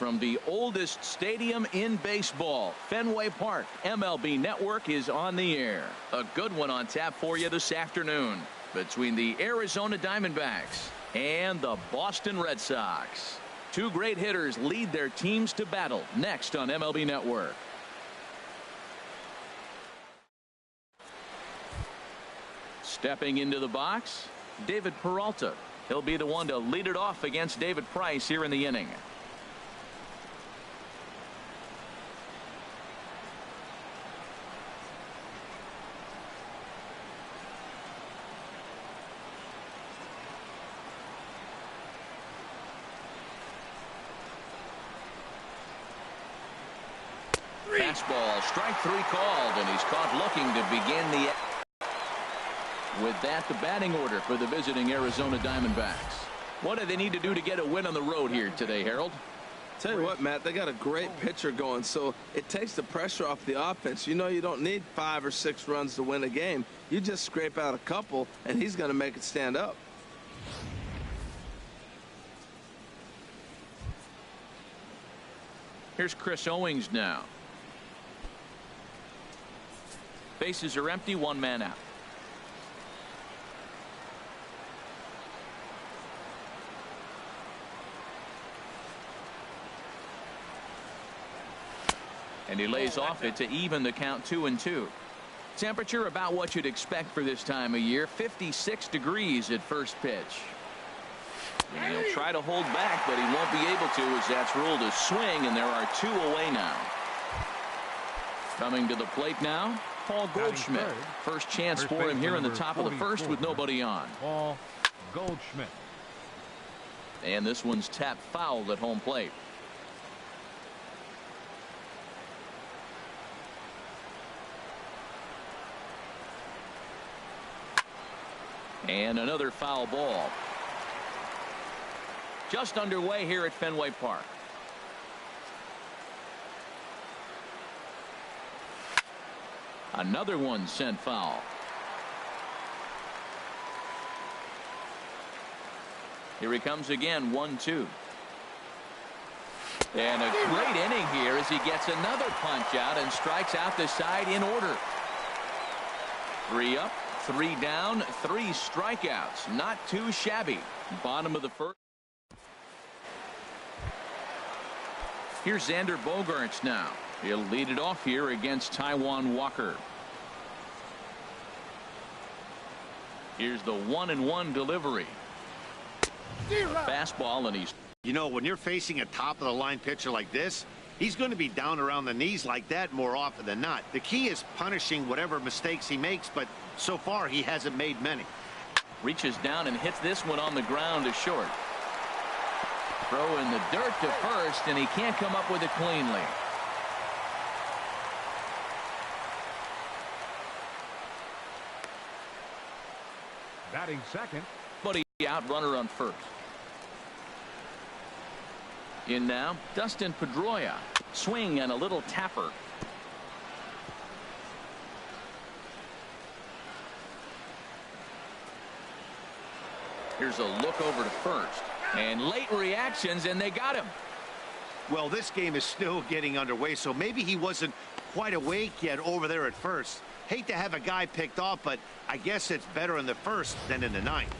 from the oldest stadium in baseball, Fenway Park. MLB Network is on the air. A good one on tap for you this afternoon between the Arizona Diamondbacks and the Boston Red Sox. Two great hitters lead their teams to battle next on MLB Network. Stepping into the box, David Peralta. He'll be the one to lead it off against David Price here in the inning. Fastball, strike three called, and he's caught looking to begin the. With that, the batting order for the visiting Arizona Diamondbacks. What do they need to do to get a win on the road here today, Harold? Tell you what, Matt, they got a great pitcher going, so it takes the pressure off the offense. You know you don't need 5 or 6 runs to win a game. You just scrape out a couple, and he's going to make it stand up. Here's Chris Owings now. Bases are empty, one man out. And he lays off it to even the count 2-2. Temperature about what you'd expect for this time of year. 56 degrees at first pitch. And he'll try to hold back, but he won't be able to, as that's ruled a swing, and there are 2 away now. Coming to the plate now, Paul Goldschmidt. First chance for him here in the top of the first with nobody on. Paul Goldschmidt. And this one's tapped foul at home plate. And another foul ball. Just underway here at Fenway Park. Another one sent foul. Here he comes again, 1-2. And a great inning here as he gets another punch out and strikes out the side in order. 3 up, 3 down, 3 strikeouts. Not too shabby. Bottom of the first. Here's Xander Bogaerts now. He'll lead it off here against Taijuan Walker. Here's the 1-1 delivery. Fastball, and he's. You know, when you're facing a top-of-the-line pitcher like this, he's going to be down around the knees like that more often than not. The key is punishing whatever mistakes he makes, but so far he hasn't made many. Reaches down and hits this one on the ground to short. Throw in the dirt to first, and he can't come up with it cleanly. Batting second. But he out, runner on first. In now, Dustin Pedroia. Swing and a little tapper. Here's a look over to first. And late reactions, and they got him. Well, this game is still getting underway, so maybe he wasn't quite awake yet over there at first. Hate to have a guy picked off, but I guess it's better in the first than in the ninth.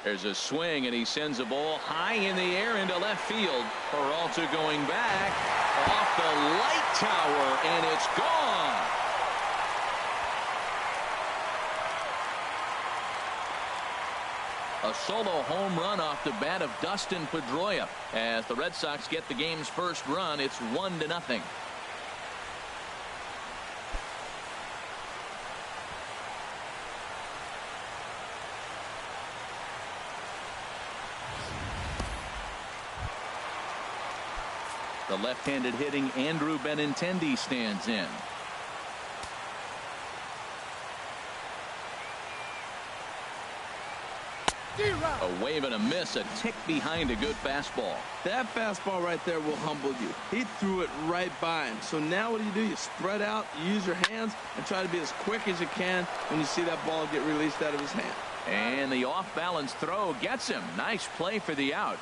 There's a swing, and he sends a ball high in the air into left field. Peralta going back off the light tower, and it's gone. A solo home run off the bat of Dustin Pedroia. As the Red Sox get the game's first run, it's 1-0. The left-handed hitting Andrew Benintendi stands in. A wave and a miss, a tick behind a good fastball. That fastball right there will humble you. He threw it right by him. So now what do? You spread out, you use your hands, and try to be as quick as you can when you see that ball get released out of his hand. And the off-balance throw gets him. Nice play for the out.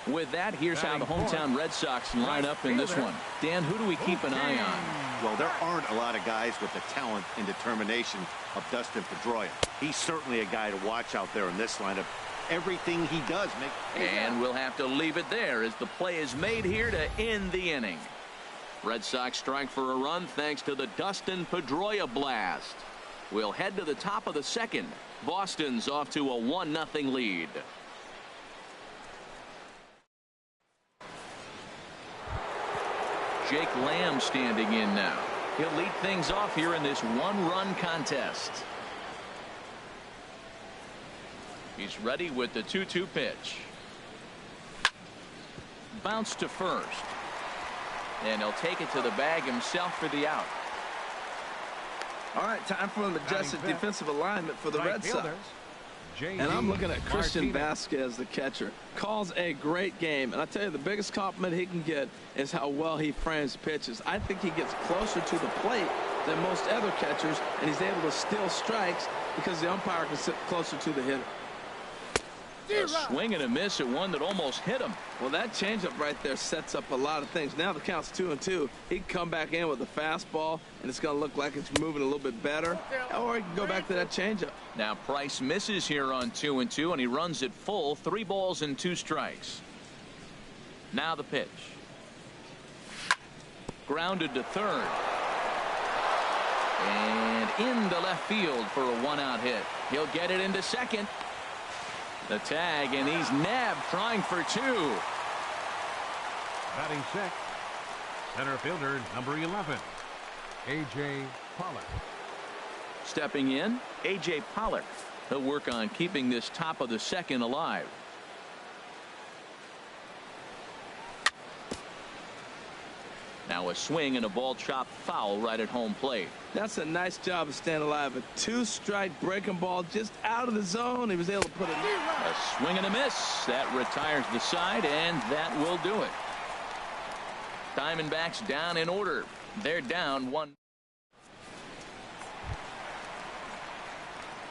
With that, here's how the hometown Red Sox line up in this one. Dan, who do we keep an eye on? Well, there aren't a lot of guys with the talent and determination of Dustin Pedroia. He's certainly a guy to watch out there in this lineup. Everything he does make. And we'll have to leave it there as the play is made here to end the inning. Red Sox strike for a run thanks to the Dustin Pedroia blast. We'll head to the top of the second. Boston's off to a 1-0 lead. Jake Lamb standing in now. He'll lead things off here in this one-run contest. He's ready with the 2-2 pitch. Bounce to first. And he'll take it to the bag himself for the out. All right, time for an adjusted defensive alignment for the Red Sox. And I'm looking at Christian Vasquez, the catcher. Calls a great game. And I tell you, the biggest compliment he can get is how well he frames pitches. I think he gets closer to the plate than most other catchers, and he's able to steal strikes because the umpire can sit closer to the hitter. A swing and a miss at one that almost hit him. Well, that changeup right there sets up a lot of things. Now the count's 2-2. He can come back in with a fastball, and it's going to look like it's moving a little bit better. Or he can go back to that changeup. Now Price misses here on 2-2, and he runs it full. 3 balls and 2 strikes. Now the pitch. Grounded to third. And into left field for a 1-out hit. He'll get it into second. The tag, and he's nabbed trying for 2. Batting sixth, center fielder number 11, A.J. Pollock. Stepping in, A.J. Pollock. He'll work on keeping this top of the second alive. Now a swing and a ball chopped foul right at home plate. That's a nice job of staying alive. A 2-strike breaking ball just out of the zone. He was able to put it in. A swing and a miss. That retires the side, and that will do it. Diamondbacks down in order. They're down 1.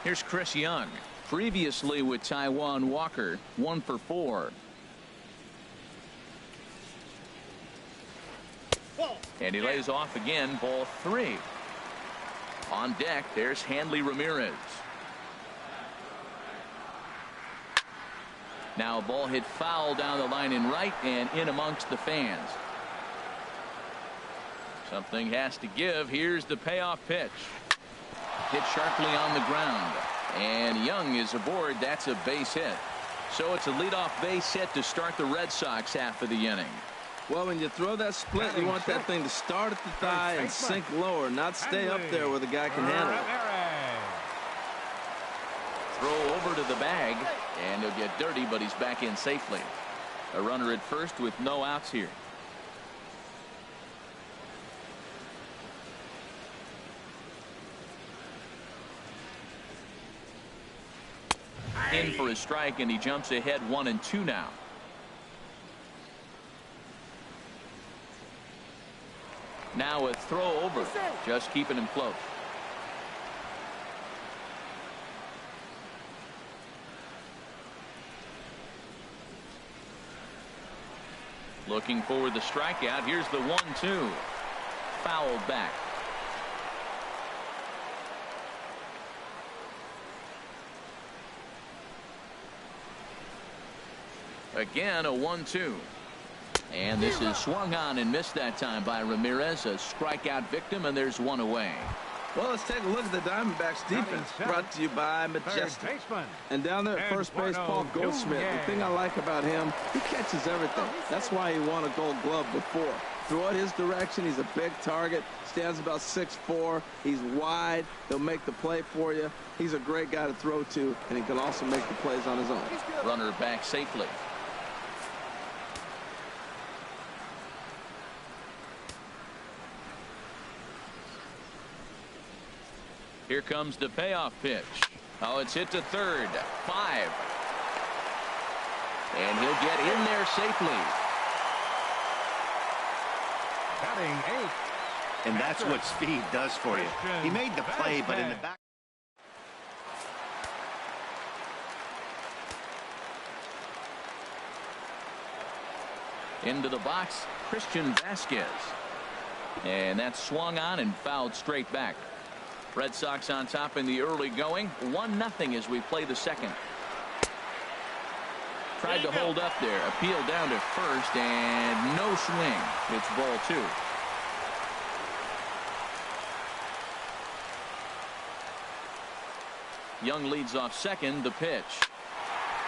Here's Chris Young. Previously with Taijuan Walker, 1 for 4. And he lays off again, ball 3. On deck, there's Hanley Ramirez. Now a ball hit foul down the line in right and in amongst the fans. Something has to give. Here's the payoff pitch. Hit sharply on the ground. And Young is aboard. That's a base hit. So it's a leadoff base hit to start the Red Sox half of the inning. Well, when you throw that split, you want that thing to start at the thigh and sink lower, not stay up there where the guy can handle it. Throw over to the bag, and he'll get dirty, but he's back in safely. A runner at first with no outs here. In for a strike, and he jumps ahead 1-2 now. Now a throw over, just keeping him close. Looking for the strikeout. Here's the 1-2. Fouled back. Again, a 1-2. And this is swung on and missed that time by Ramirez. A strikeout victim, and there's one away. Well, let's take a look at the Diamondbacks defense, brought to you by Majestic. And down there at first base, Paul Goldschmidt. The thing I like about him, he catches everything. That's why he won a Gold Glove before. Throw it his direction. He's a big target. Stands about 6'4". He's wide. He'll make the play for you. He's a great guy to throw to, and he can also make the plays on his own. Runner back safely. Here comes the payoff pitch. Oh, it's hit to third. 5. And he'll get in there safely. Batting 8. And that's what speed does for you. He made the play, but in the back. Into the box, Christian Vasquez. And that's swung on and fouled straight back. Red Sox on top in the early going. 1-0 as we play the second. Tried to hold up there. Appeal down to first, and no swing. It's ball 2. Young leads off second. The pitch.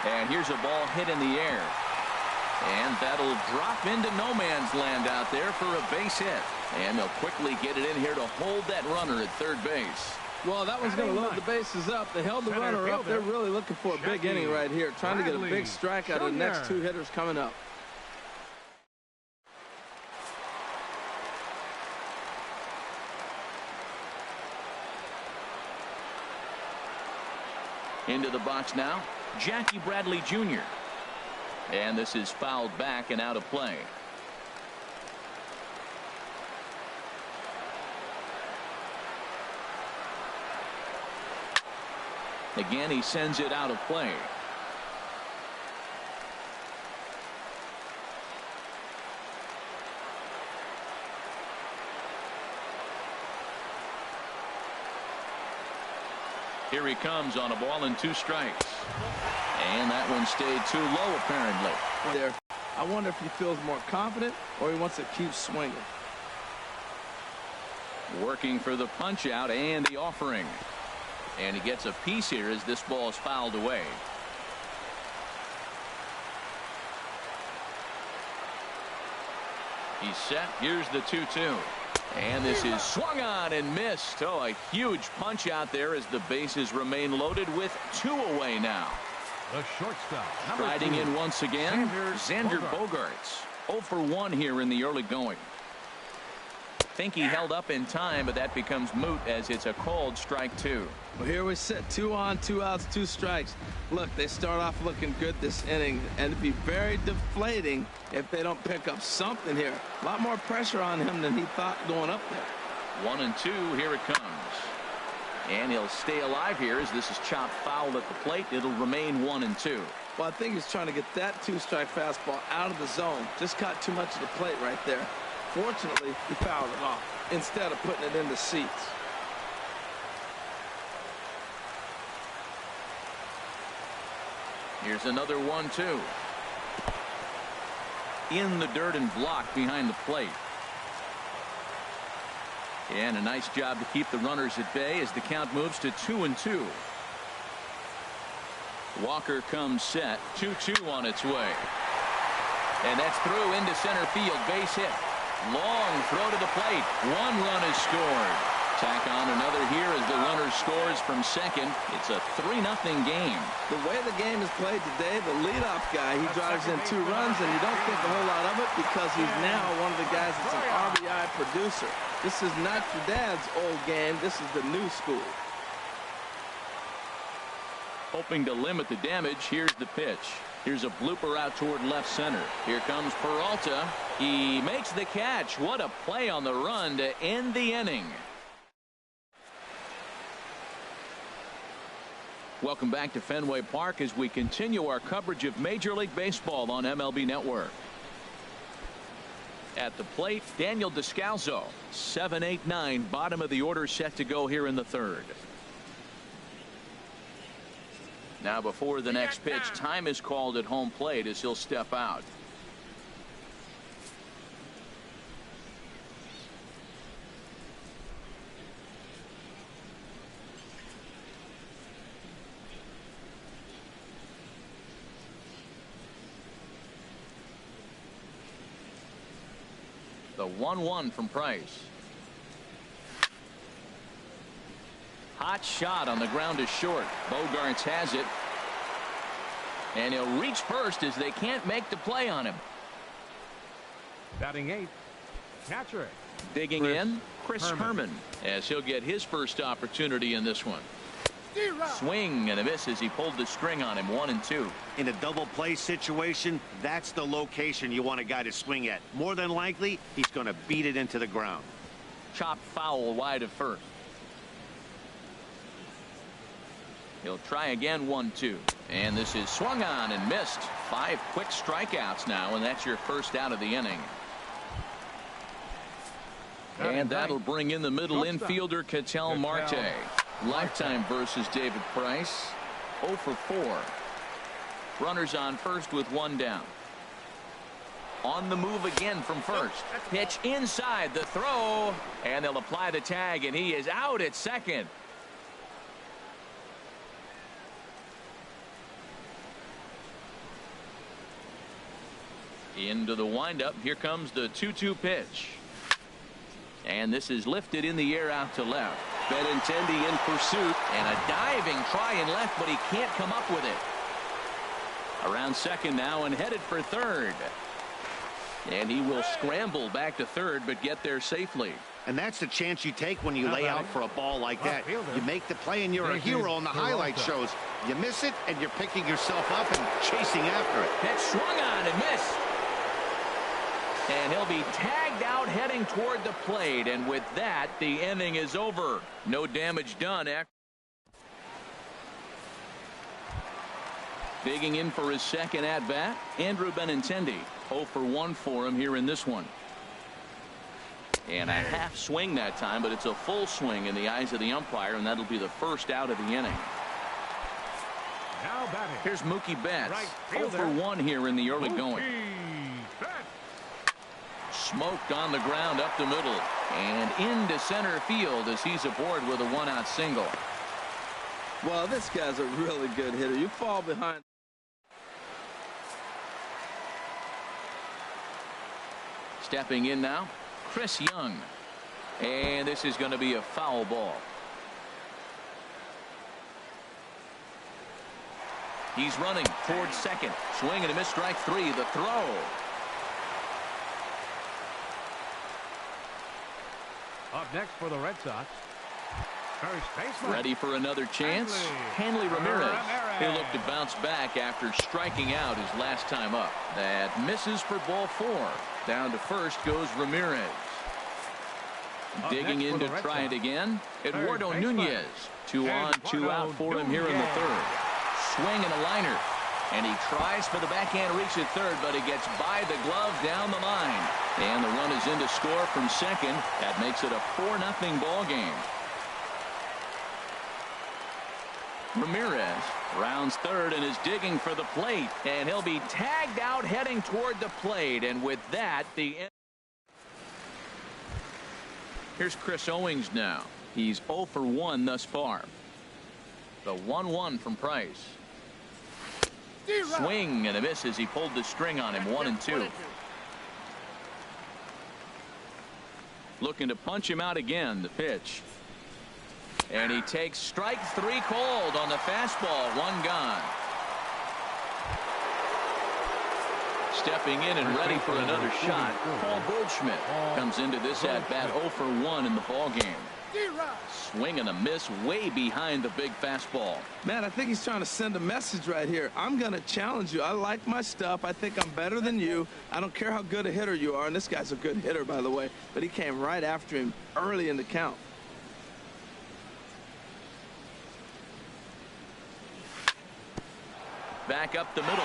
And here's a ball hit in the air. And that'll drop into no man's land out there for a base hit. And they'll quickly get it in here to hold that runner at third base. Well, that one's going to load the bases up. They held the runner up. They're really looking for a big inning right here, trying to get a big strike out of the next 2 hitters coming up. Into the box now, Jackie Bradley Jr. And this is fouled back and out of play. Again, he sends it out of play. Here he comes on a ball and 2 strikes. And that one stayed too low, apparently. There. I wonder if he feels more confident or he wants to keep swinging. Working for the punch out and the offering. And he gets a piece here as this ball is fouled away. He's set. Here's the 2-2. And this is swung on and missed. Oh, a huge punch out there as the bases remain loaded with 2 away now. The shortstop. Riding in once again, Xander Bogaerts. 0 for 1 here in the early going. Think he held up in time, but that becomes moot as it's a called strike 2. Well, here we sit, 2 on, 2 outs, 2 strikes. Look, they start off looking good this inning, and it'd be very deflating if they don't pick up something here. A lot more pressure on him than he thought going up there. 1-2, here it comes. And he'll stay alive here as this is chopped foul at the plate. It'll remain 1-2. Well, I think he's trying to get that 2-strike fastball out of the zone. Just caught too much of the plate right there. Fortunately, he fouled it off instead of putting it in the seats. Here's another 1-2. In the dirt and blocked behind the plate. And a nice job to keep the runners at bay as the count moves to 2-2. Walker comes set. 2-2 on its way. And that's through into center field. Base hit. Long throw to the plate. 1 run is scored. Tack on another here as the runner scores from second. It's a 3-0 game. The way the game is played today, the leadoff guy, he drives in 2 runs, and you don't think a whole lot of it because he's now one of the guys that's an RBI producer. This is not your dad's old game. This is the new school. Hoping to limit the damage, here's the pitch. Here's a blooper out toward left center. Here comes Peralta. He makes the catch. What a play on the run to end the inning. Welcome back to Fenway Park as we continue our coverage of Major League Baseball on MLB Network. At the plate, Daniel Descalso. 7-8-9, bottom of the order set to go here in the third. Now before the next pitch, time is called at home plate as he'll step out. The 1-1 from Price. Hot shot on the ground is short. Bogarts has it. And he'll reach first as they can't make the play on him. Batting 8th, catcher. Digging in, Chris Herman, as he'll get his first opportunity in this one. Swing and a miss as he pulled the string on him. 1-2. In a double play situation, that's the location you want a guy to swing at. More than likely, he's going to beat it into the ground. Chopped foul wide of first. He'll try again. 1-2. And this is swung on and missed. 5 quick strikeouts now, and that's your first out of the inning. And that'll bring in the middle infielder, Ketel Marte. Lifetime versus David Price. 0 for 4. Runners on first with 1 down. On the move again from first. Pitch inside, the throw, and they'll apply the tag, and he is out at second. Into the windup. Here comes the 2-2 pitch. And this is lifted in the air out to left. Benintendi in pursuit, and a diving try in left, but he can't come up with it. Around second now and headed for third. And he will scramble back to third, but get there safely. And that's the chance you take when you lay out for a ball like that. You make the play and you're a hero on the highlight shows. You miss it and you're picking yourself up and chasing after it. Pitch swung on and missed. And he'll be tagged out heading toward the plate, and with that the inning is over. No damage done. Digging in for his second at bat, Andrew Benintendi. 0 for 1 for him here in this one. And a half swing that time, but it's a full swing in the eyes of the umpire, and that'll be the first out of the inning. Now batting. Here's Mookie Betts. 0 for 1 here in the early going. Smoked on the ground up the middle and into center field as he's aboard with a 1-out single. Well, this guy's a really good hitter. You fall behind. Stepping in now, Chris Young. And this is going to be a foul ball. He's running towards second. Swing and a miss, strike 3. The throw. Up next for the Red Sox, first baseman. Ready for another chance? Hanley Ramirez. He'll look to bounce back after striking out his last time up. That misses for ball 4. Down to first goes Ramirez. Digging in to try it again. Eduardo Nunez. 2 on, 2 out for him here in the third. Swing and a liner. And he tries for the backhand reach at third, but he gets by the glove down the line. And the run is in to score from second. That makes it a 4-0 ball game. Ramirez rounds third and is digging for the plate. And he'll be tagged out heading toward the plate. And with that, the end. Here's Chris Owings now. He's 0 for 1 thus far. The 1-1 from Price. Swing and a miss as he pulled the string on him. 1-2. Looking to punch him out again. The pitch. And he takes strike 3 called on the fastball. 1 gone. Stepping in and ready for another shot, Paul Goldschmidt comes into this at bat 0 for 1 in the ball game. Swing and a miss way behind the big fastball. Man, I think he's trying to send a message right here. I'm going to challenge you. I like my stuff. I think I'm better than you. I don't care how good a hitter you are. And this guy's a good hitter, by the way. But he came right after him early in the count. Back up the middle.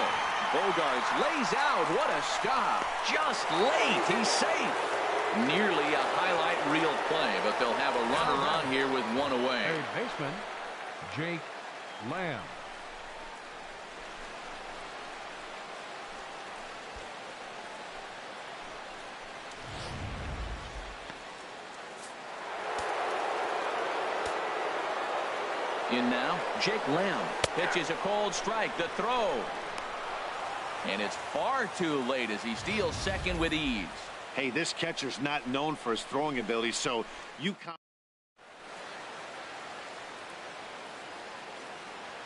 Bogarts lays out. What a stop. Just late. He's safe. Nearly a highlight reel play, but they'll have a runner on here with 1 away. Third baseman, Jake Lamb. In now, Jake Lamb pitches a cold strike. The throw. And it's far too late as he steals second with ease. Hey, this catcher's not known for his throwing ability, so you can't.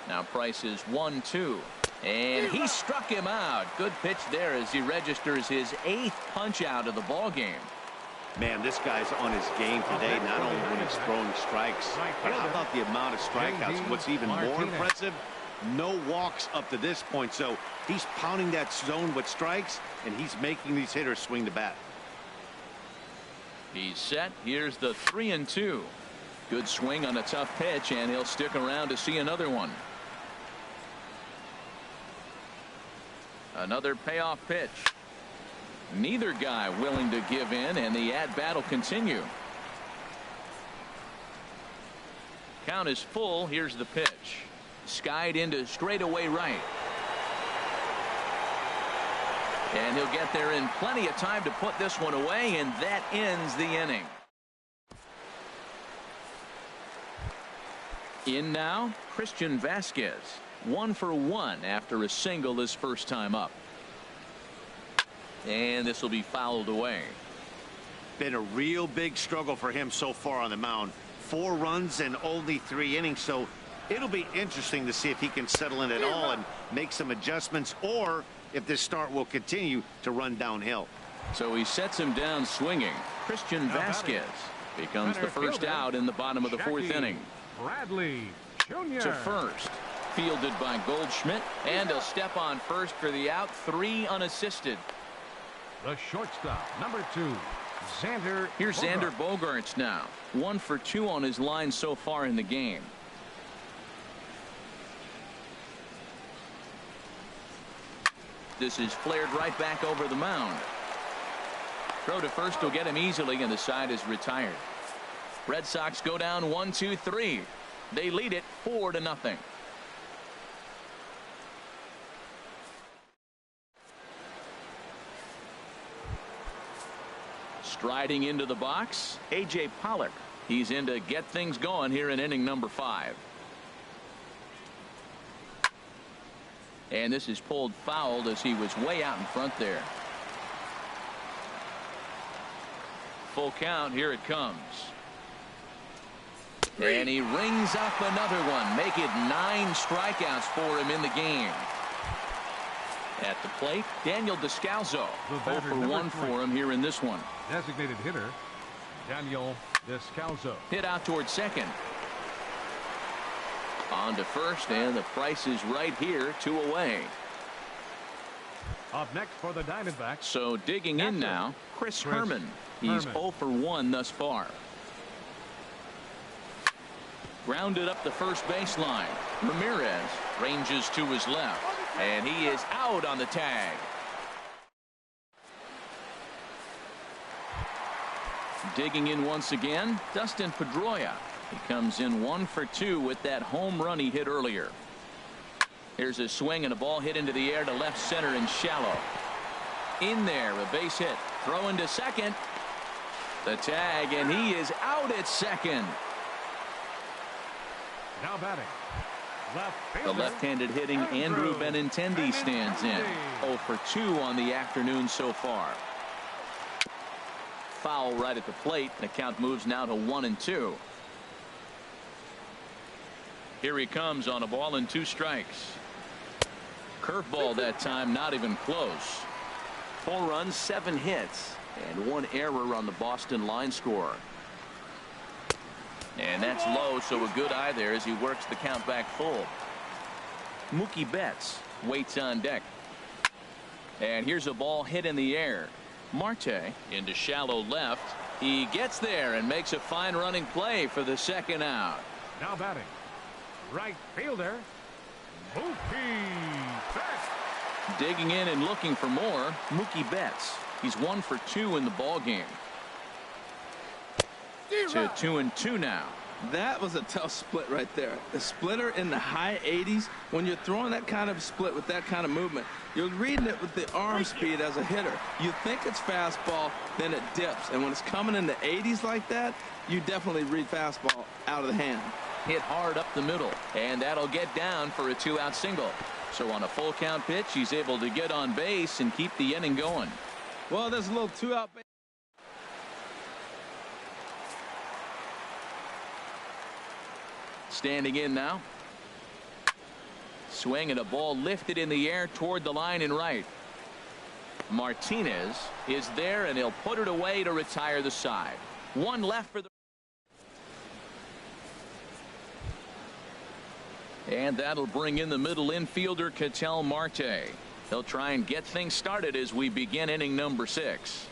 Now Price is 1-2. And he struck him out. Good pitch there as he registers his 8th punch out of the ball game. Man, this guy's on his game today, not only when he's throwing strikes, but how about the amount of strikeouts? What's even more impressive, no walks up to this point. So he's pounding that zone with strikes, and he's making these hitters swing the bat. He's set. Here's the 3-2. Good swing on a tough pitch, and he'll stick around to see another one. Another payoff pitch. Neither guy willing to give in, and the at-bat will continue. Count is full. Here's the pitch. Skied into straightaway right. And he'll get there in plenty of time to put this one away, and that ends the inning. In now, Christian Vasquez. 1 for 1 after a single his first time up. And this will be fouled away. Been a real big struggle for him so far on the mound. 4 runs and only 3 innings, so it'll be interesting to see if he can settle in at all and make some adjustments, or if this start will continue to run downhill. So he sets him down swinging. Christian Vasquez becomes the first out in the bottom of the 4th inning. Bradley Jr. To first. Fielded by Goldschmidt, and he'll step on first for the out. 3 unassisted. The shortstop, number 2, Xander. Here's Xander Bogaerts now. 1 for 2 on his line so far in the game. This is flared right back over the mound. Throw to first will get him easily, and the side is retired. Red Sox go down 1-2-3. They lead it 4-0. Striding into the box, A.J. Pollock. He's in to get things going here in inning number 5. And this is pulled fouled as he was way out in front there. Full count. Here it comes. And he rings up another one. Make it 9 strikeouts for him in the game. At the plate, Daniel Descalzo. 0 for 1 for him here in this one. Designated hitter, Daniel Descalzo. Hit out towards second. On to first, and the Price is right here, 2 away. Up next for the Diamondbacks. So digging in now, Chris Herman. He's 0 for 1 thus far. Grounded up the first baseline. Ramirez ranges to his left, and he is out on the tag. Digging in once again, Dustin Pedroia. He comes in 1 for 2 with that home run he hit earlier. Here's a swing and a ball hit into the air to left center and shallow. In there, a base hit. Throw into second. The tag, and he is out at second. Now batting. The left-handed hitting Andrew Benintendi stands in. 0 for 2 on the afternoon so far. Foul right at the plate. The count moves now to 1-2. Here he comes on a ball and 2 strikes. Curveball that time, not even close. 4 runs, 7 hits, and 1 error on the Boston line score. And that's low, so a good eye there as he works the count back full. Mookie Betts waits on deck. And here's a ball hit in the air. Marte into shallow left. He gets there and makes a fine running play for the second out. Now batting. Right fielder, Mookie Betts. Digging in and looking for more, Mookie Betts. He's 1 for 2 in the ball game. To 2-2 now. That was a tough split right there. The splitter in the high 80s, when you're throwing that kind of split with that kind of movement, you're reading it with the arm speed as a hitter. You think it's fastball, then it dips. And when it's coming in the 80s like that, you definitely read fastball out of the hand. Hit hard up the middle, and that'll get down for a 2-out single. So on a full count pitch, he's able to get on base and keep the inning going. Well, there's a little 2-out base. Standing in now. Swing and a ball lifted in the air toward the line and right. Martinez is there, and he'll put it away to retire the side. One left for the. And that'll bring in the middle infielder, Ketel Marte. He'll try and get things started as we begin inning number 6.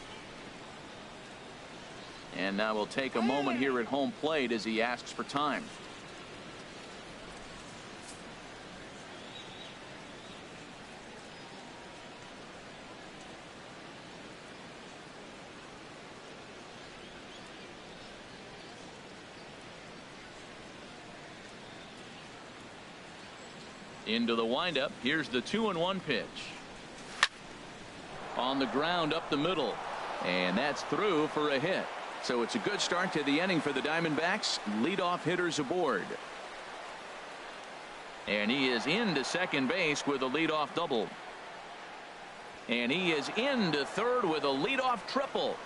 And now we'll take a moment here at home plate as he asks for time. Into the windup. Here's the 2-1 pitch. On the ground up the middle. And that's through for a hit. So it's a good start to the inning for the Diamondbacks. Leadoff hitters aboard. And he is into second base with a leadoff double. And he is into third with a leadoff triple.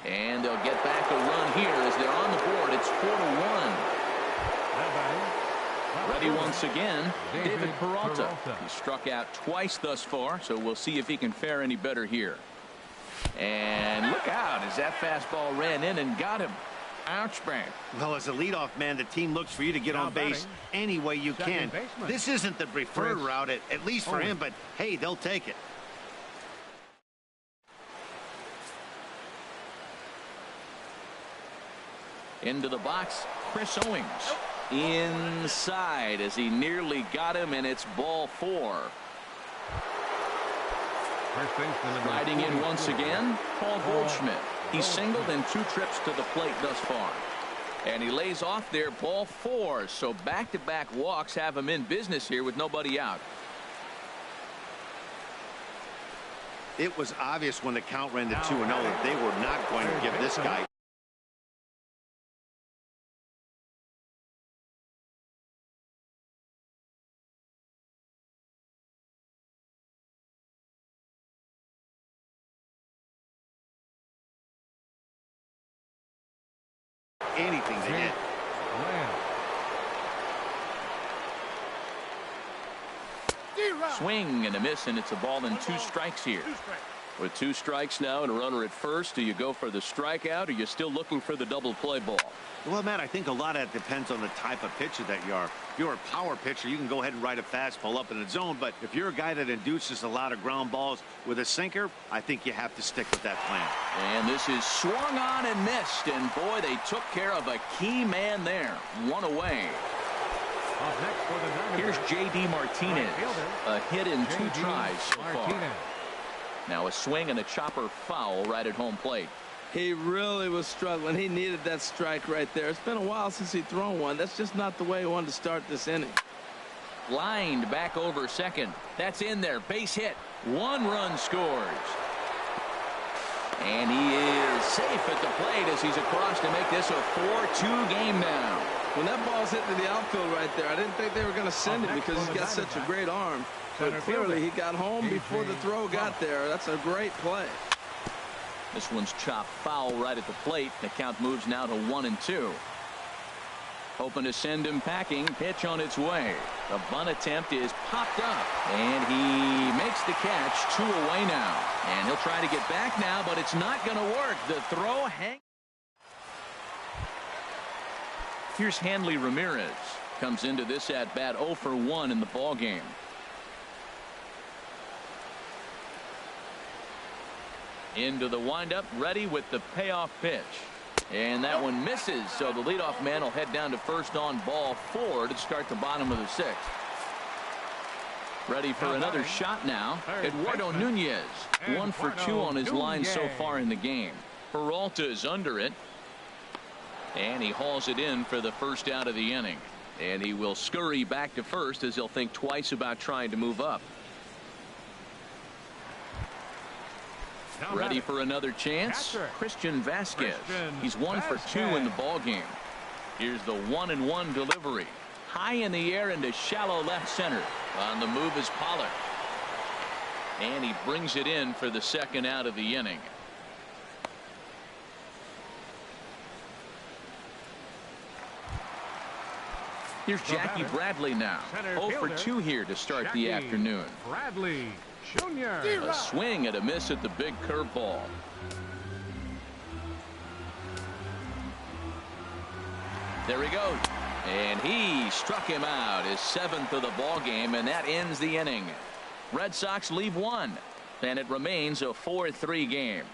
And they'll get back a run here as they're on the board. It's 4-1. Ready once again, David Peralta. He struck out twice thus far, so we'll see if he can fare any better here. And look out as that fastball ran in and got him. Ouch, bang. Well, as a leadoff man, the team looks for you to get on base any way you can. This isn't the preferred route, at least for him, but hey, they'll take it. Into the box, Chris Owings. Inside as he nearly got him, and it's ball 4. Riding in once again, Paul Goldschmidt. He's singled in 2 trips to the plate thus far. And he lays off there, ball 4. So back-to-back walks have him in business here with nobody out. It was obvious when the count ran to 2-0 that they were not going to give this guy anything to hit. Swing and a miss, and it's a ball and 2 strikes here. With 2 strikes now and a runner at first, do you go for the strikeout, or are you still looking for the double play ball? Well, Matt, I think a lot of that depends on the type of pitcher that you are. If you're a power pitcher, you can go ahead and ride a fastball up in the zone, but if you're a guy that induces a lot of ground balls with a sinker, I think you have to stick with that plan. And this is swung on and missed, and boy, they took care of a key man there. 1 away. Here's J.D. Martinez. A hit in 2 tries so far. Now a swing and a chopper foul right at home plate. He really was struggling. He needed that strike right there. It's been a while since he's thrown one. That's just not the way he wanted to start this inning. Lined back over second. That's in there. Base hit. 1 run scores. And he is safe at the plate as he's across to make this a 4-2 game now. When that ball's hit to the outfield right there, I didn't think they were going to send it because he's got such a great arm. But clearly he got home before the throw got there. That's a great play. This one's chopped foul right at the plate. The count moves now to 1-2. Hoping to send him packing. Pitch on its way. The bunt attempt is popped up, and he makes the catch. 2 away now, and he'll try to get back now, but it's not going to work. The throw hangs. Here's Hanley Ramirez. Comes into this at bat 0 for 1 in the ball game. Into the windup, ready with the payoff pitch. And that one misses, so the leadoff man will head down to first on ball 4 to start the bottom of the 6th. Ready for another shot now. Eduardo Nunez, 1 for 2 on his line so far in the game. Peralta is under it. And he hauls it in for the first out of the inning. And he will scurry back to first as he'll think twice about trying to move up. Ready for another chance? Christian Vasquez. He's 1 for 2 in the ball game. Here's the 1-1 delivery. High in the air into shallow left center. On the move is Pollard. And he brings it in for the second out of the inning. Here's Jackie Bradley now. 0 for 2 here to start the afternoon. Bradley Jr. A swing and a miss at the big curveball. There he goes. And he struck him out, his 7th of the ball game, and that ends the inning. Red Sox leave 1, and it remains a 4-3 game.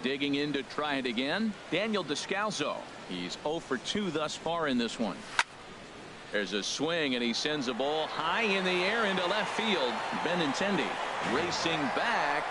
Digging in to try it again, Daniel Descalso. He's 0 for 2 thus far in this one. There's a swing, and he sends a ball high in the air into left field. Benintendi racing back.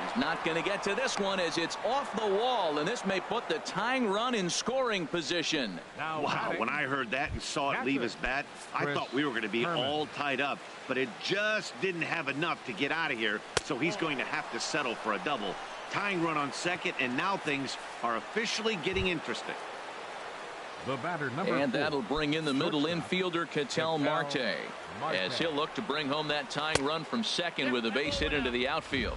He's not going to get to this one as it's off the wall, and this may put the tying run in scoring position. Wow, when I heard that and saw it leave his bat, I thought we were going to be all tied up, but it just didn't have enough to get out of here, so he's going to have to settle for a double. Tying run on second, and now things are officially getting interesting. The batter, number 4. And that'll bring in the middle infielder, Ketel Marte, as he'll look to bring home that tying run from second with a base hit into the outfield.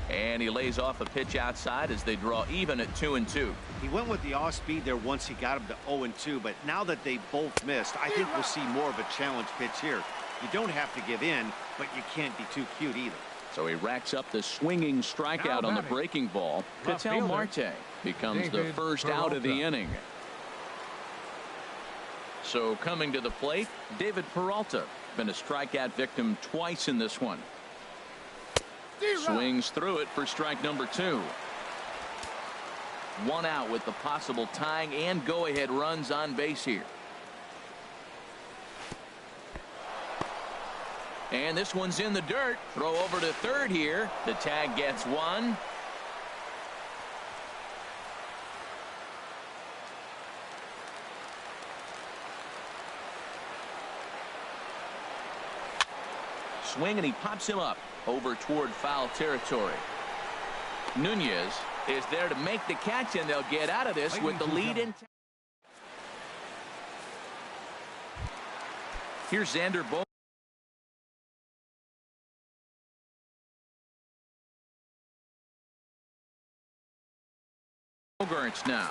And he lays off a pitch outside as they draw even at 2-2. He went with the off speed there once he got him to 0-2, but now that they both missed, I think we'll see more of a challenge pitch here. You don't have to give in, but you can't be too cute either. So he racks up the swinging strikeout on the breaking ball. Ketel Marte becomes the first out of the inning. So coming to the plate, David Peralta. Been a strikeout victim twice in this one. Swings through it for strike number 2. 1 out with the possible tying and go-ahead runs on base here. And this one's in the dirt. Throw over to third here. The tag gets 1. Swing, and he pops him up over toward foul territory. Nunez is there to make the catch, and they'll get out of this with the lead in. Here's Xander Bogaerts now.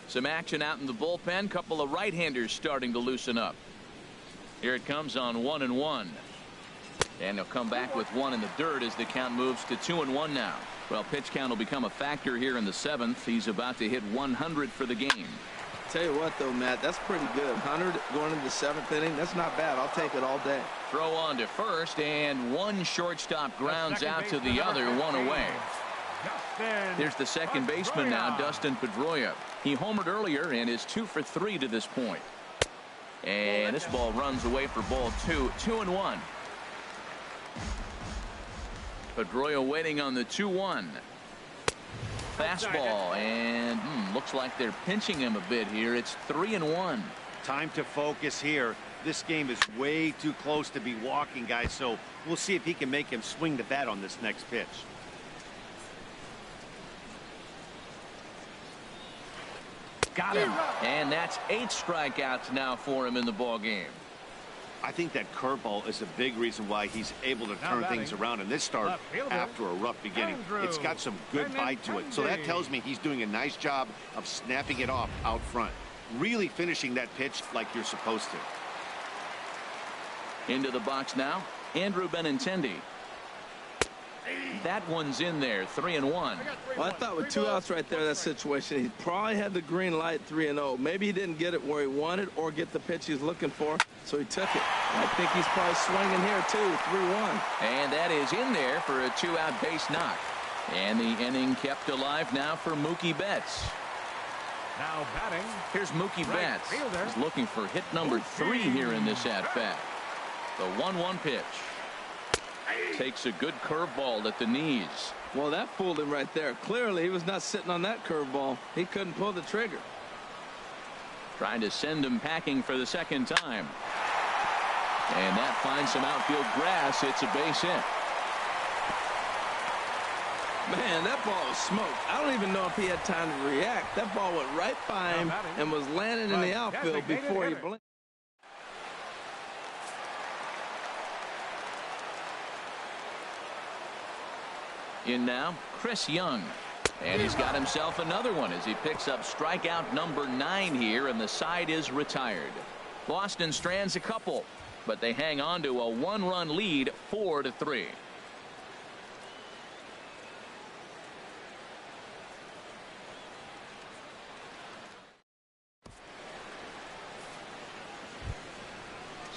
Some action out in the bullpen. Couple of right-handers starting to loosen up. Here it comes on 1-1. And they'll come back with 1 in the dirt as the count moves to 2-1 now. Well, pitch count will become a factor here in the 7th. He's about to hit 100 for the game. Tell you what, though, Matt, that's pretty good. 100 going into the 7th inning. That's not bad. I'll take it all day. Throw on to first, and one shortstop grounds out to the other, 1 away. There's the second baseman now, Dustin Pedroia. He homered earlier and is 2 for 3 to this point. And this ball runs away for ball 2. 2-1. Pedroia waiting on the 2-1. Fastball, and looks like they're pinching him a bit here. It's 3-1. Time to focus here. This game is way too close to be walking, guys, so we'll see if he can make him swing the bat on this next pitch. Got him. And that's 8 strikeouts now for him in the ball game. I think that curveball is a big reason why he's able to turn things around in this start after a rough beginning. It's got some good bite to it. So that tells me he's doing a nice job of snapping it off out front. Really finishing that pitch like you're supposed to. Into the box now, Andrew Benintendi. That one's in there, 3-1. Well, I thought with 2 outs right there, that situation, he probably had the green light, 3-0. Maybe he didn't get it where he wanted or get the pitch he's looking for, so he took it. I think he's probably swinging here, too, 3-1. And that is in there for a 2-out base knock. And the inning kept alive now for Mookie Betts. Now batting. Here's Mookie Betts. He's looking for hit number 3 here in this at-bat. The 1-1 pitch. Takes a good curveball at the knees. Well, that fooled him right there. Clearly, he was not sitting on that curveball. He couldn't pull the trigger. Trying to send him packing for the second time. And that finds some outfield grass. It's a base hit. Man, that ball was smoked. I don't even know if he had time to react. That ball went right by him and was landing in the outfield before he blinked. In now, Chris Young. And he's got himself another one as he picks up strikeout number 9 here, and the side is retired. Boston strands a couple, but they hang on to a 1-run lead, 4-3.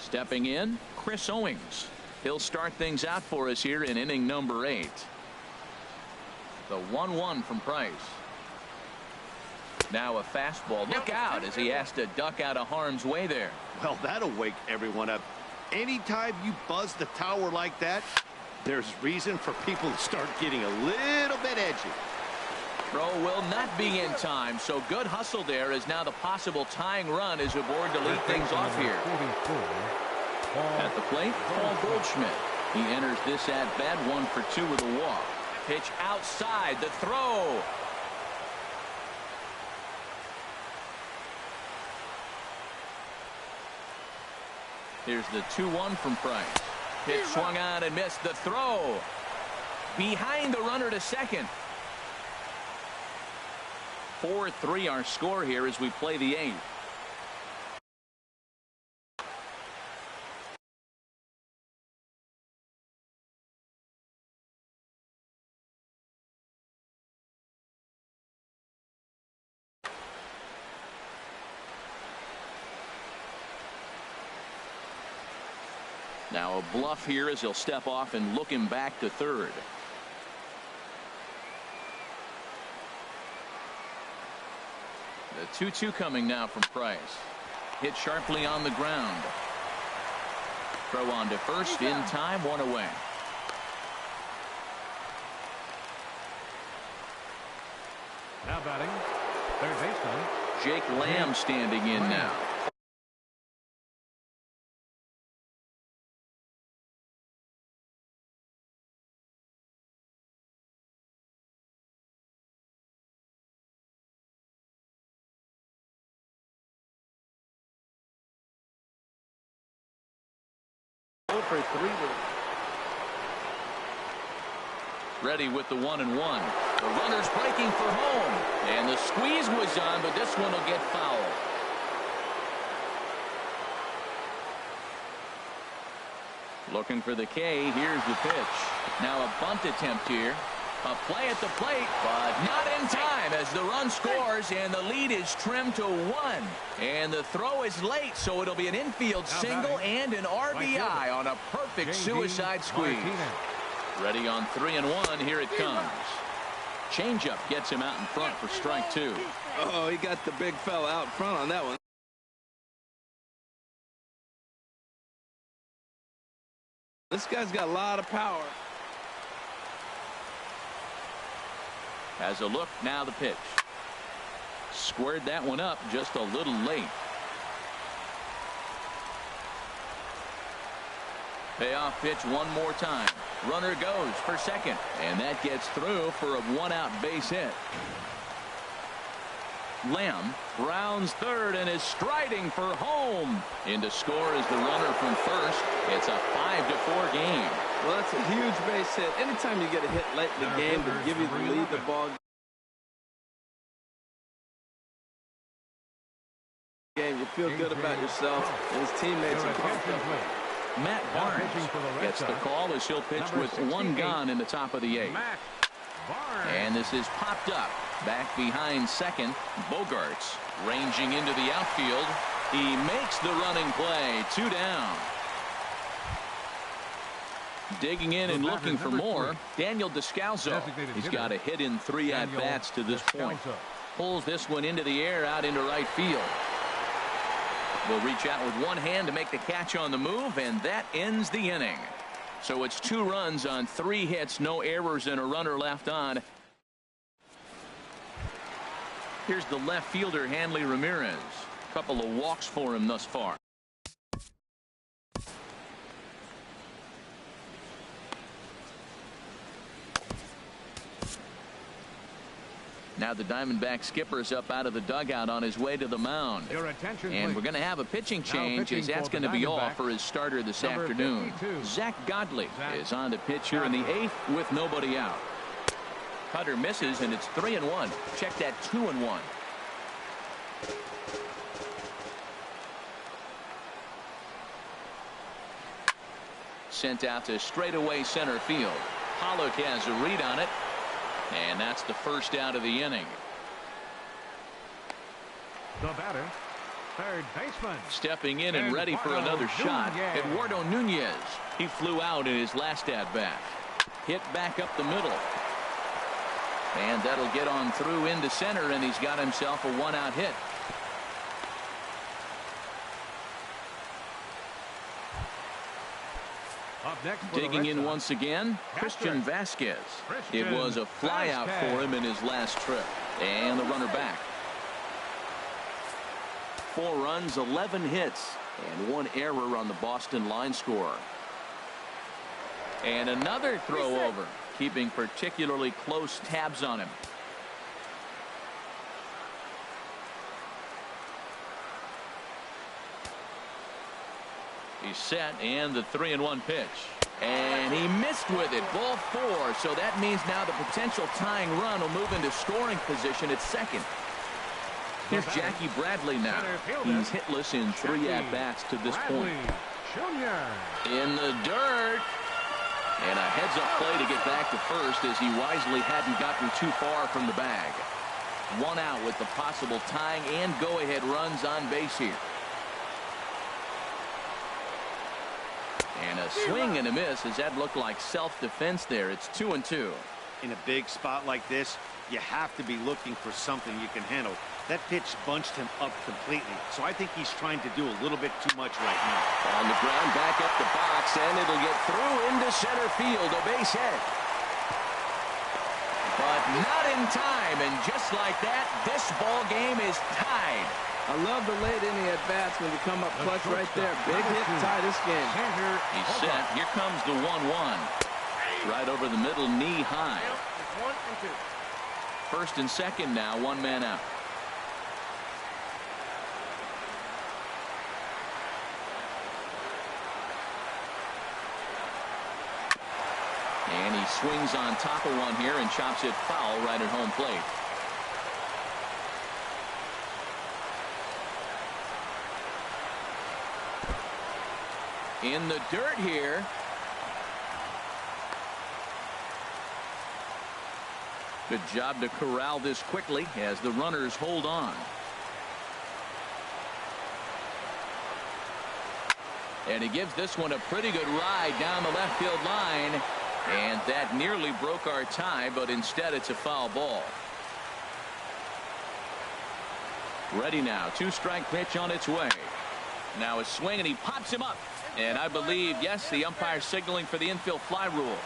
Stepping in, Chris Owings. He'll start things out for us here in inning number 8. The 1-1 from Price. Now a fastball. Look out as he has to duck out of harm's way there. Well, that'll wake everyone up. Anytime you buzz the tower like that, there's reason for people to start getting a little bit edgy. Throw will not be in time, so good hustle there as now the possible tying run is aboard to lead things off here. At the plate, Paul Goldschmidt. He enters this at-bat 1 for 2 with a walk. Pitch outside, the throw. Here's the 2-1 from Price. Pitch swung on and missed. The throw. Behind the runner to second. 4-3 our score here as we play the 8th. Now a bluff here as he'll step off and look him back to third. The 2-2 coming now from Price. Hit sharply on the ground. Throw on to first in time, 1 away. Now batting, third baseman Jake Lamb standing in now. For 3. Ready with the 1-1. The runner's breaking for home, and the squeeze was on, but this one will get foul. Looking for the K. Here's the pitch. Now a bunt attempt here. A play at the plate, but not in time as the run scores and the lead is trimmed to 1. And the throw is late, so it'll be an infield single and an RBI on a perfect suicide squeeze. Ready on 3-1. Here it comes. Changeup gets him out in front for strike 2. Oh, he got the big fella out front on that one. This guy's got a lot of power. Has a look, now the pitch. Squared that one up just a little late. Payoff pitch one more time. Runner goes for second, and that gets through for a 1-out base hit. Lamb rounds third and is striding for home. In to score is the runner from first. It's a 5-4 game. Well, that's a huge base hit. Anytime you get a hit late in the game to give you the lead, the ball game, you feel good about yourself, and his teammates are pumped up. Matt Barnes gets the call as he'll pitch with 1 gone in the top of the 8th. And this is popped up. Back behind second. Bogarts ranging into the outfield. He makes the running play. 2 down. Digging in and looking for more, Daniel Descalso. He's got a hit in 3 at-bats to this point. Pulls this one into the air out into right field. Will reach out with one hand to make the catch on the move, and that ends the inning. So it's 2 runs on 3 hits, no errors, and a runner left on. Here's the left fielder, Hanley Ramirez. A couple of walks for him thus far. Now the Diamondback skipper's up out of the dugout on his way to the mound. And we're going to have a pitching change, as that's going to be all for his starter this afternoon. Zach Godley is on the pitch here in the 8th with nobody out. Cutter misses, and it's 3-1. Check that 2-1. Sent out to straightaway center field. Pollock has a read on it. And that's the first out of the inning. The batter, third baseman. Stepping in and ready for another shot, Eduardo Nunez. He flew out in his last at-bat. Hit back up the middle. And that'll get on through into center, and he's got himself a 1-out hit. Digging in once again, Christian Vasquez. It was a flyout for him in his last trip. And the runner back. 4 runs, 11 hits, and 1 error on the Boston line score. And another throw over, keeping particularly close tabs on him. He's set, and the 3-1 pitch. And he missed with it. Ball 4. So that means now the potential tying run will move into scoring position at second. Here's Jackie Bradley now. He's hitless in 3 at-bats to this point. In the dirt. And a heads-up play to get back to first, as he wisely hadn't gotten too far from the bag. 1 out with the possible tying and go-ahead runs on base here. And a swing and a miss, as that looked like self-defense there. It's 2-2. In a big spot like this, you have to be looking for something you can handle. That pitch bunched him up completely, so I think he's trying to do a little bit too much right now. On the ground, back up the box, and it'll get through into center field, a base hit. But not in time, and just like that, this ball game is tied. I love the late inning at-bats when you come up clutch right there. Big hit to tie this game. He's set. Here comes the 1-1. Right over the middle, knee high. 1 and 2. First and second now, 1 man out. And he swings on top of one here and chops it foul right at home plate. In the dirt here. Good job to corral this quickly as the runners hold on. And he gives this one a pretty good ride down the left field line. And that nearly broke our tie, but instead it's a foul ball. Ready now. 2-strike pitch on its way. Now a swing, and he pops him up. And I believe, yes, the umpire signaling for the infield fly rule.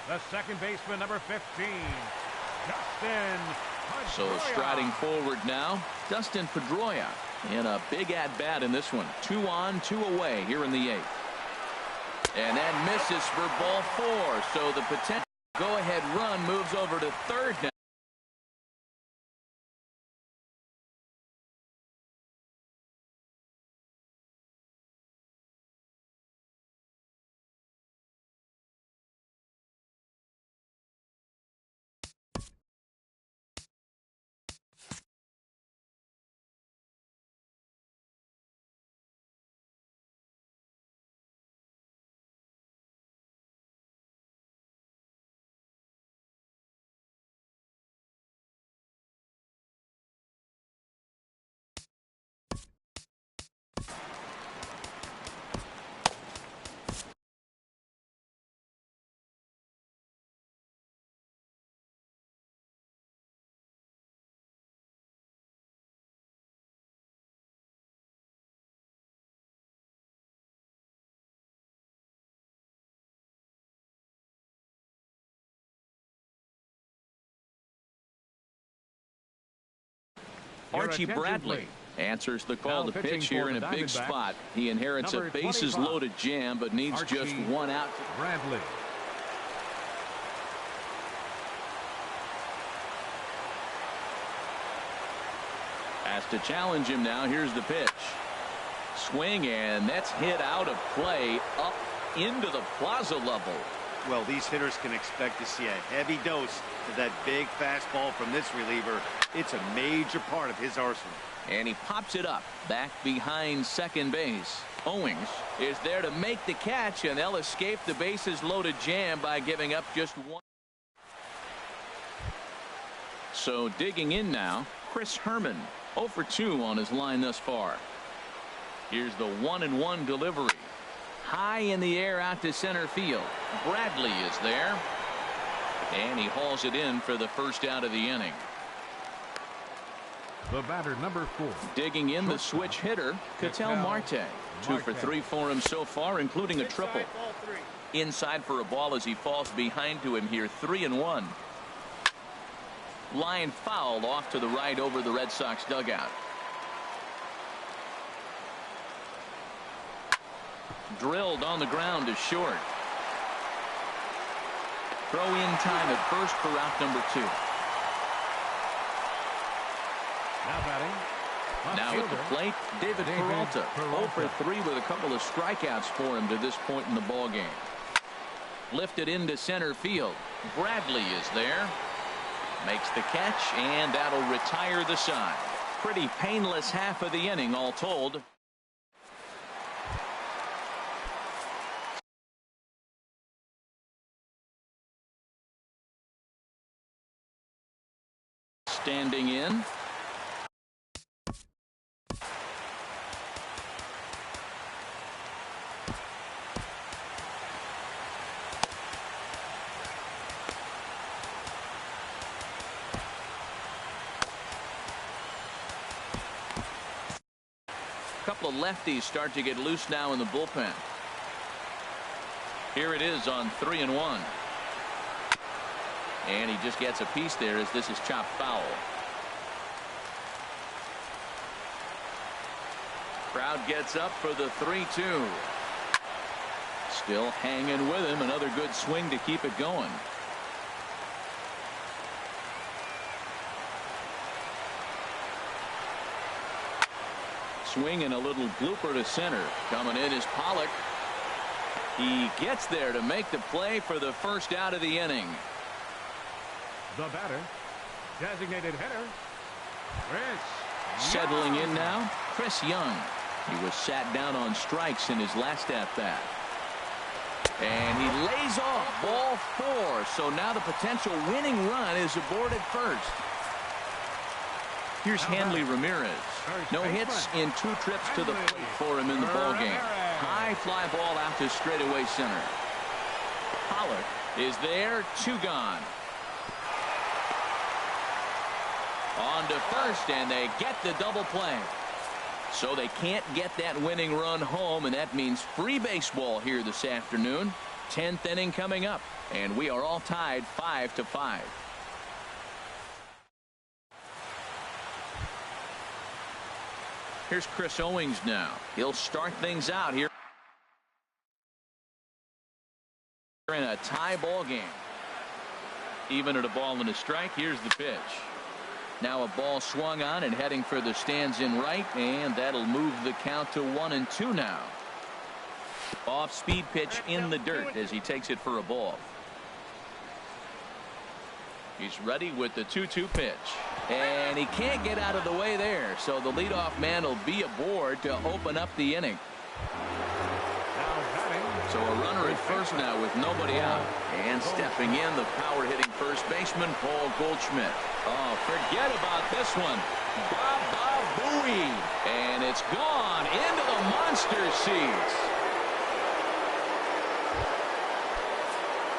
The second baseman, number 15, Dustin Pedroia. So striding forward now, Dustin Pedroia. And a big at-bat in this one. 2 on, 2 away here in the 8th. And that misses for ball 4. So the potential go-ahead run moves over to third now. Archie Bradley answers the call to pitch here in a big spot. He inherits a bases loaded jam, but needs just one out. Bradley. Has to challenge him now. Here's the pitch. Swing, and that's hit out of play up into the plaza level. Well, these hitters can expect to see a heavy dose of that big fastball from this reliever. It's a major part of his arsenal. And he pops it up back behind second base. Owings is there to make the catch, and they'll escape the bases loaded jam by giving up just one. So digging in now, Chris Herman, 0 for 2 on his line thus far. Here's the 1-1 delivery. High in the air out to center field. Bradley is there, and he hauls it in for the first out of the inning. The batter, number 4. Digging in, the switch hitter, Ketel Marte. 2 for 3 for him so far, including a triple. Inside for a ball as he falls behind to him here. 3-1. Line foul off to the right over the Red Sox dugout. Drilled on the ground to short. Throw in time at first for out number 2. Now batting. Now at the plate, David Peralta. 0 for 3 with a couple of strikeouts for him to this point in the ball game. Lifted into center field. Bradley is there. Makes the catch, and that'll retire the side. Pretty painless half of the inning all told. Standing in. A couple of lefties start to get loose now in the bullpen. Here it is on 3-1. And he just gets a piece there as this is chopped foul. Crowd gets up for the 3-2. Still hanging with him. Another good swing to keep it going. Swing and a little blooper to center. Coming in is Pollock. He gets there to make the play for the first out of the inning. The batter, designated hitter, Chris. Settling in now, Chris Young. He was sat down on strikes in his last at-bat. And he lays off ball 4. So now the potential winning run is aboard at first. Here's Hanley Ramirez. No hits in 2 trips to the plate for him in the ballgame. High fly ball out to straightaway center. Pollock is there, 2 gone. On to first, and they get the double play. So they can't get that winning run home, and that means free baseball here this afternoon. 10th inning coming up, and we are all tied 5-5. Here's Chris Owings now. He'll start things out here in a tie ball game. Even at a ball and a strike. Here's the pitch. Now a ball swung on and heading for the stands in right, and that'll move the count to 1-2 now. Off speed pitch in the dirt as he takes it for a ball. He's ready with the 2-2 pitch, and he can't get out of the way there, so the leadoff man will be aboard to open up the inning. So a runner at first now with nobody out, and stepping in, the power hitting first baseman Paul Goldschmidt. Oh, forget about this one. Bob buoy, and it's gone into the monster seats.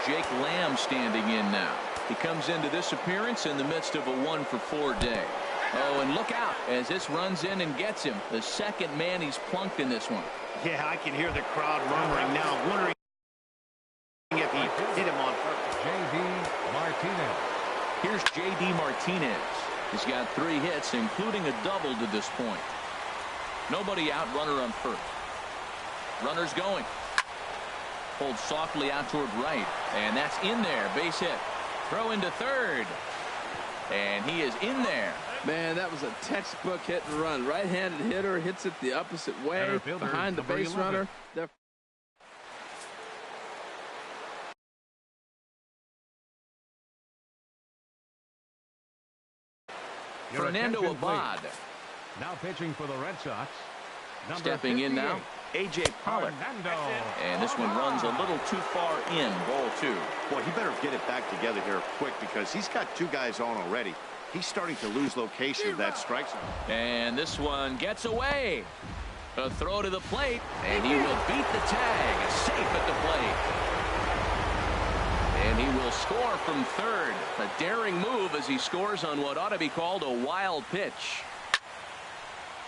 Jake Lamb standing in now. He comes into this appearance in the midst of a 1-for-4 day. Oh, and look out as this runs in and gets him. The second man he's plunked in this one. Yeah, I can hear the crowd murmuring now, wondering if he hit him on purpose. J.D. Martinez. Here's J.D. Martinez. He's got 3 hits, including a double to this point. Nobody out, runner on first. Runner's going. Pulled softly out toward right, and that's in there. Base hit. Throw into third, and he is in there. Man, that was a textbook hit and run. Right-handed hitter hits it the opposite way behind the base runner. Fernando Abad. Now pitching for the Red Sox. Stepping in now, A.J. Pollock. And this one runs a little too far in. Ball 2. Boy, he better get it back together here quick because he's got 2 guys on already. He's starting to lose location of that strike zone. And this one gets away. A throw to the plate, and he will beat the tag. Safe at the plate. And he will score from third. A daring move as he scores on what ought to be called a wild pitch.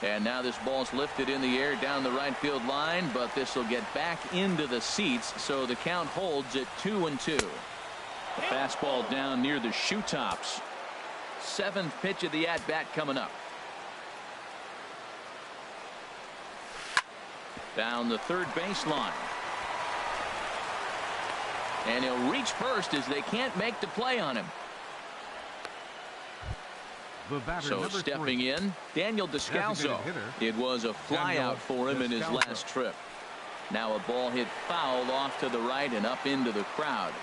And now this ball's lifted in the air down the right field line, but this will get back into the seats, so the count holds at 2-2. The fastball down near the shoe tops. 7th pitch of the at-bat coming up. Down the third baseline. And he'll reach first as they can't make the play on him. So stepping in, Daniel Descalso. It was a flyout for him in his last trip. Now a ball hit foul off to the right and up into the crowd.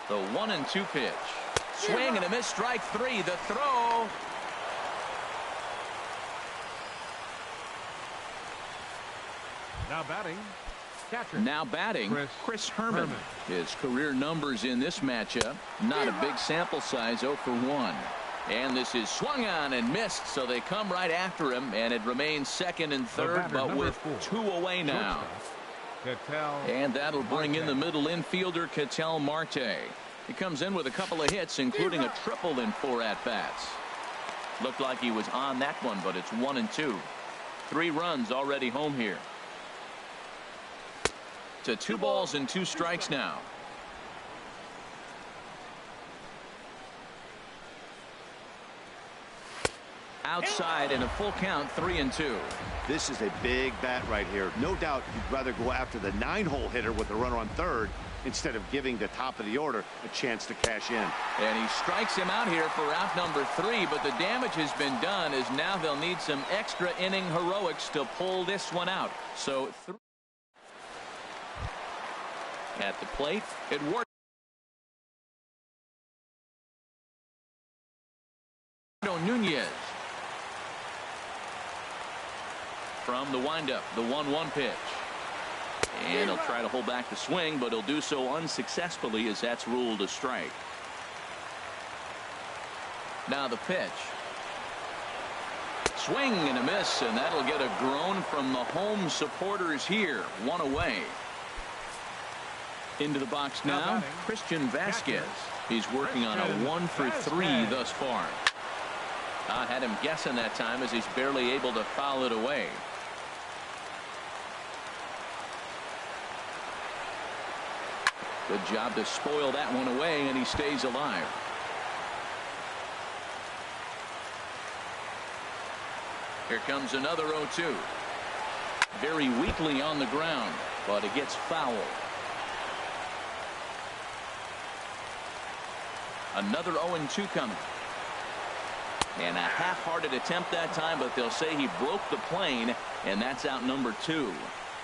The 1-2 pitch. Swing and a miss, strike 3. The throw. Now batting. Catcher. Now batting, Chris Herman. His career numbers in this matchup. Not a big sample size, 0 for 1. And this is swung on and missed, so they come right after him, and it remains 2nd and 3rd, but with 4. 2 away now. And that'll bring in the middle infielder, Ketel Marte. He comes in with a couple of hits, including a triple in 4 at-bats. Looked like he was on that one, but it's 1-2. 3 runs already home here. To 2 balls and 2 strikes now. Outside in a full count, 3-2. This is a big bat right here. No doubt you'd rather go after the 9-hole hitter with a runner on third instead of giving the top of the order a chance to cash in. And he strikes him out here for out number 3, but the damage has been done as now they'll need some extra inning heroics to pull this one out. So at the plate, Eduardo Nunez. From the windup, the 1-1 pitch. And he'll try to hold back the swing, but he'll do so unsuccessfully as that's ruled a strike. Now the pitch. Swing and a miss, and that'll get a groan from the home supporters here. 1 away. Into the box now, Christian Vasquez. He's working on a 1 for 3 thus far. I had him guessing that time as he's barely able to foul it away. Good job to spoil that one away, and he stays alive. Here comes another 0-2. Very weakly on the ground, but it gets foul. Another 0-2 coming. And a half-hearted attempt that time, but they'll say he broke the plane, and that's out number 2.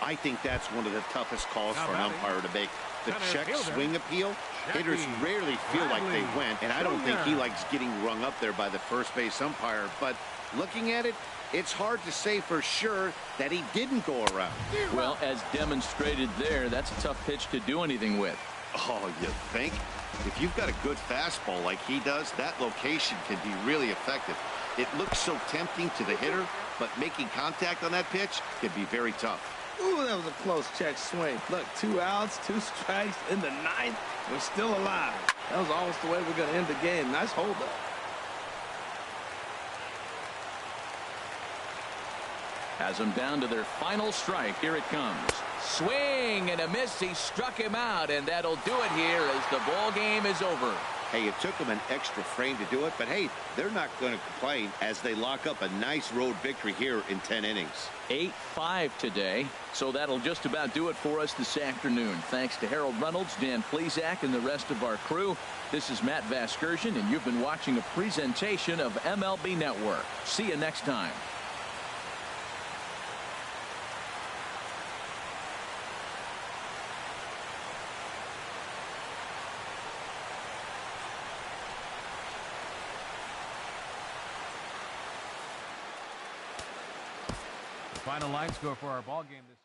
I think that's one of the toughest calls for an umpire to make. The check swing appeal, hitters rarely feel like they went, and I don't think he likes getting rung up there by the first base umpire. But looking at it, it's hard to say for sure that he didn't go around. Well, as demonstrated there, that's a tough pitch to do anything with. Oh, you think? If you've got a good fastball like he does, that location can be really effective. It looks so tempting to the hitter, but making contact on that pitch can be very tough. Ooh, that was a close check swing. Look, 2 outs, 2 strikes in the 9th. We're still alive. That was almost the way we're going to end the game. Nice hold up. Has them down to their final strike. Here it comes. Swing and a miss. He struck him out, and that'll do it here as the ball game is over. Hey, it took them an extra frame to do it, but hey, they're not going to complain as they lock up a nice road victory here in 10 innings. 8-5 today, so that'll just about do it for us this afternoon. Thanks to Harold Reynolds, Dan Plesac, and the rest of our crew. This is Matt Vasgersian, and you've been watching a presentation of MLB Network. See you next time. Final line score for our ball game this